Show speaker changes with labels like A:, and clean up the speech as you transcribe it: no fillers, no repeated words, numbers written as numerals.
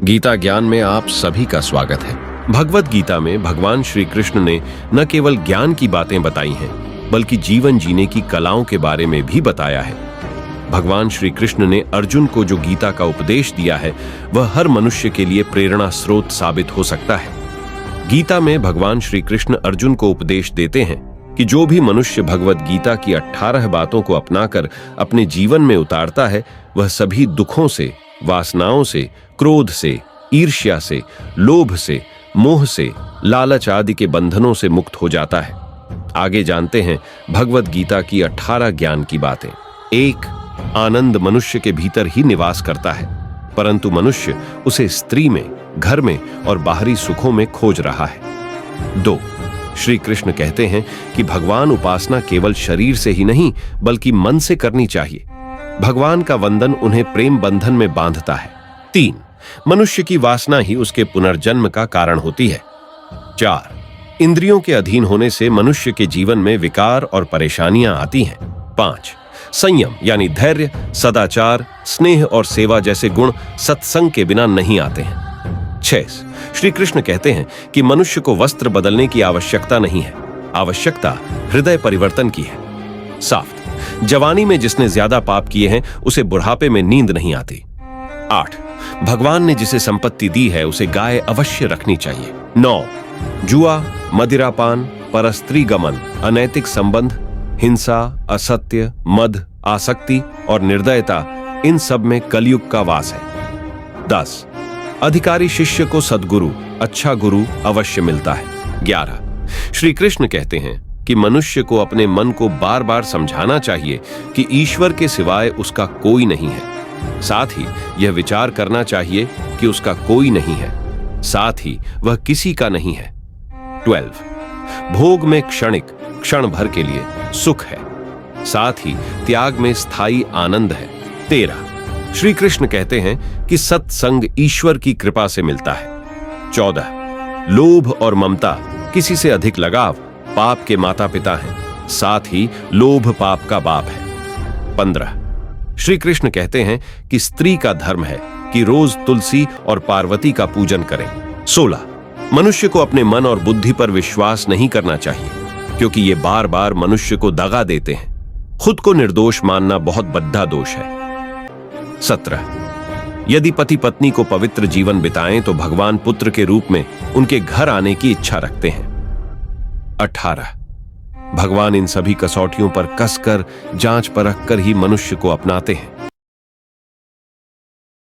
A: गीता ज्ञान में आप सभी का स्वागत है। भगवत गीता में भगवान श्री कृष्ण ने न केवल ज्ञान की बातें बताई हैं, बल्कि जीवन जीने की कलाओं के बारे में भी बताया है। भगवान श्री कृष्ण ने अर्जुन को जो गीता का उपदेश दिया है, वह हर मनुष्य के लिए प्रेरणा स्रोत साबित हो सकता है। गीता में भगवान श्री कृष्ण अर्जुन को उपदेश देते हैं कि जो भी मनुष्य भगवत गीता की 18 बातों को अपनाकर अपने जीवन में उतारता है, वह सभी दुखों से, वासनाओं से, क्रोध से, ईर्ष्या से, लोभ से, मोह से, लालच आदि के बंधनों से मुक्त हो जाता है। आगे जानते हैं भगवत गीता की 18 ज्ञान की बातें। 1. आनंद मनुष्य के भीतर ही निवास करता है, परंतु मनुष्य उसे स्त्री में, घर में और बाहरी सुखों में खोज रहा है। 2. श्री कृष्ण कहते हैं कि भगवान उपासना केवल शरीर से ही नहीं, बल्कि मन से करनी चाहिए। भगवान का वंदन उन्हें प्रेम बंधन में बांधता है। 3. मनुष्य की वासना ही उसके पुनर्जन्म का कारण होती है। 4. इंद्रियों के अधीन होने से मनुष्य के जीवन में विकार और परेशानियां आती हैं। 5. संयम यानी धैर्य, सदाचार, स्नेह और सेवा जैसे गुण सत्संग के बिना नहीं आते हैं। 6. श्री कृष्ण कहते हैं कि मनुष्य को वस्त्र बदलने की आवश्यकता नहीं है, आवश्यकता हृदय परिवर्तन की है। 7. जवानी में जिसने ज्यादा पाप किए हैं, उसे बुढ़ापे में नींद नहीं आती। 8. भगवान ने जिसे संपत्ति दी है, उसे गाय अवश्य रखनी चाहिए। 9. जुआ, मदिरापान, परस्त्री गमन, अनैतिक संबंध, हिंसा, असत्य, मद, आसक्ति और निर्दयता, इन सब में कलयुग का वास है। 10. अधिकारी शिष्य को सद्गुरु, अच्छा गुरु अवश्य मिलता है। 11. श्री कृष्ण कहते हैं कि मनुष्य को अपने मन को बार बार समझाना चाहिए कि ईश्वर के सिवाय उसका कोई नहीं है। साथ ही यह विचार करना चाहिए कि उसका कोई नहीं है, साथ ही वह किसी का नहीं है। 12. भोग में क्षणिक, क्षण भर के लिए सुख है, साथ ही त्याग में स्थायी आनंद है। 13. श्री कृष्ण कहते हैं कि सत्संग ईश्वर की कृपा से मिलता है। 14. लोभ और ममता, किसी से अधिक लगाव, पाप के माता पिता हैं, साथ ही लोभ पाप का बाप है। 15. श्री कृष्ण कहते हैं कि स्त्री का धर्म है कि रोज तुलसी और पार्वती का पूजन करें। 16. मनुष्य को अपने मन और बुद्धि पर विश्वास नहीं करना चाहिए, क्योंकि ये बार बार मनुष्य को दगा देते हैं। खुद को निर्दोष मानना बहुत बद्धा दोष है। 17. यदि पति पत्नी को पवित्र जीवन बिताएं तो भगवान पुत्र के रूप में उनके घर आने की इच्छा रखते हैं। 18. भगवान इन सभी कसौटियों पर कसकर, जांच परख कर ही मनुष्य को अपनाते हैं।